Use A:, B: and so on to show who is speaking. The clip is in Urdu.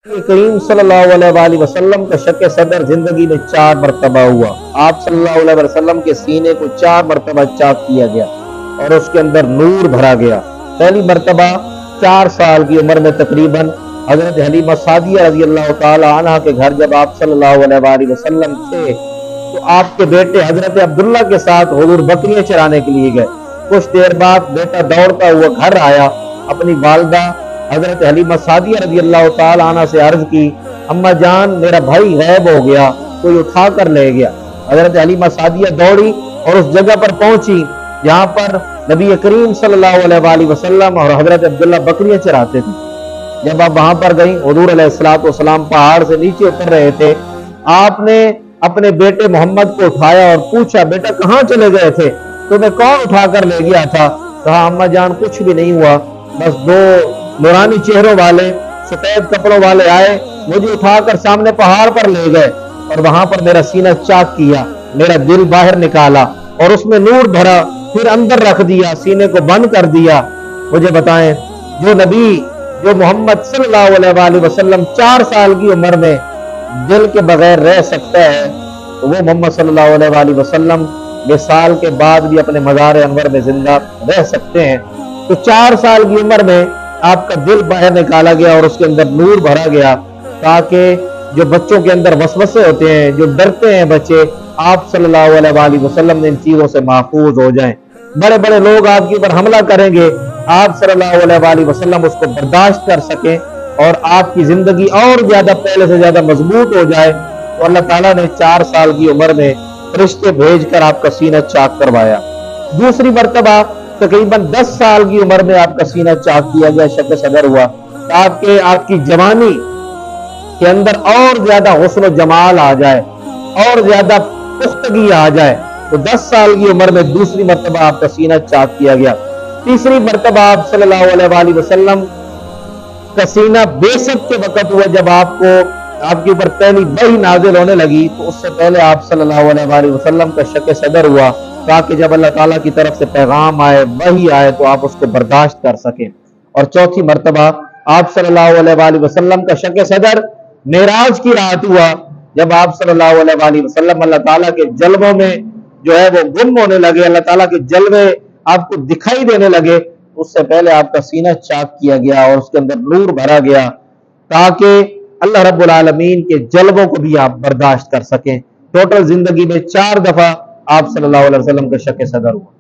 A: کریم صلی اللہ علیہ وآلہ وسلم کا شک صدر زندگی میں 4 مرتبہ ہوا۔ آپ صلی اللہ علیہ وسلم کے سینے کو 4 مرتبہ چاک کیا گیا اور اس کے اندر نور بھرا گیا۔ پہلی مرتبہ 4 سال کی عمر میں تقریباً حضرت حلیمہ سعدیہ رضی اللہ تعالی عنہ کے گھر جب آپ صلی اللہ علیہ وآلہ وسلم تھے تو آپ کے بیٹے حضرت عبداللہ کے ساتھ حضور بکریاں چرانے کے لیے گئے۔ کچھ دیر بعد بیٹا دوڑتا ہوا گھر آیا، اپنی والدہ حضرت حلیمہ سعدیہ رضی اللہ تعالی عنہ سے عرض کی، اماں جان میرا بھائی غائب ہو گیا، کوئی اٹھا کر لے گیا۔ حضرت حلیمہ سعدیہ دوڑی اور اس جگہ پر پہنچی جہاں پر نبی کریم صلی اللہ علیہ وآلہ وسلم اور حضرت عبداللہ بکریاں چراتے تھے۔ جب آپ وہاں پر گئیں، حضور علیہ السلام پہاڑ سے نیچے اتر رہے تھے، آپ نے اپنے بیٹے محمد کو اٹھایا اور پوچھا، بیٹا کہاں چلے گئے تھے؟ تمہیں کون اٹھا کر لے گیا تھا؟ کہا اماں جان کچھ بھی نہیں ہوا، بس 2 نورانی چہروں والے سفید کپڑوں والے آئے، مجھے اٹھا کر سامنے پہاڑ پر لے گئے اور وہاں پر میرا سینہ چاک کیا، میرا دل باہر نکالا اور اس میں نور بھرا، پھر اندر رکھ دیا، سینے کو بند کر دیا۔ مجھے بتائیں جو نبی جو محمد صلی اللہ علیہ وآلہ وسلم 4 سال کی عمر میں دل کے بغیر رہ سکتا ہے تو وہ محمد صلی اللہ علیہ وآلہ وسلم وصال کے بعد بھی اپنے مزار انور میں زندہ رہ سکتے ہیں۔ تو 4 سال کی عمر میں آپ کا دل باہر نکالا گیا اور اس کے اندر نور بھرا گیا تاکہ جو بچوں کے اندر وسوسے ہوتے ہیں، جو ڈرتے ہیں بچے، آپ صلی اللہ علیہ وآلہ وسلم نے ان چیزوں سے محفوظ ہو جائیں۔ بڑے بڑے لوگ آپ کے اوپر حملہ کریں گے، آپ صلی اللہ علیہ وآلہ وسلم اس کو برداشت کر سکیں اور آپ کی زندگی اور زیادہ پہلے سے زیادہ مضبوط ہو جائے۔ تو اللہ تعالیٰ نے 4 سال کی عمر میں فرشتے بھیج کر آپ کا سینہ چاک کروایا۔ دوسری مرتبہ تقریباً 10 سال کی عمر میں آپ کا سینہ چاک کیا گیا، شک صدر ہوا تاکہ آپ کی جوانی کے اندر اور زیادہ حسن و جمال آ جائے، اور زیادہ پختگی آ جائے۔ تو 10 سال کی عمر میں دوسری مرتبہ آپ کا سینہ چاک کیا گیا۔ تیسری مرتبہ آپ صلی اللہ علیہ وآلہ وسلم کا سینہ بیست کے وقت ہوا جب آپ کے اوپر پہلی وحی نازل ہونے لگی، تو اس سے پہلے آپ صلی اللہ علیہ وآلہ وسلم کا شک صدر ہوا تاکہ جب اللہ تعالیٰ کی طرف سے پیغام آئے، وحی آئے تو آپ اس کو برداشت کر سکیں۔ اور چوتھی مرتبہ آپ صلی اللہ علیہ وآلہ وسلم کا شک صدر معراج کی رات ہوا جب آپ صلی اللہ علیہ وآلہ وسلم اللہ تعالیٰ کے جلووں میں جو ہے وہ گم ہونے لگے، اللہ تعالیٰ کے جلوے آپ کو دکھائی دینے لگے۔ اس سے پہلے آپ کا سینہ چاک کیا گیا اور اس کے اندر نور بھرا گیا تاکہ اللہ رب العالمین کے جلووں کو بھی آپ برداشت کر سکیں۔ ٹوٹل زندگی میں 4 دفعہ آپ صلی اللہ علیہ وسلم کا شک صدر ہوا۔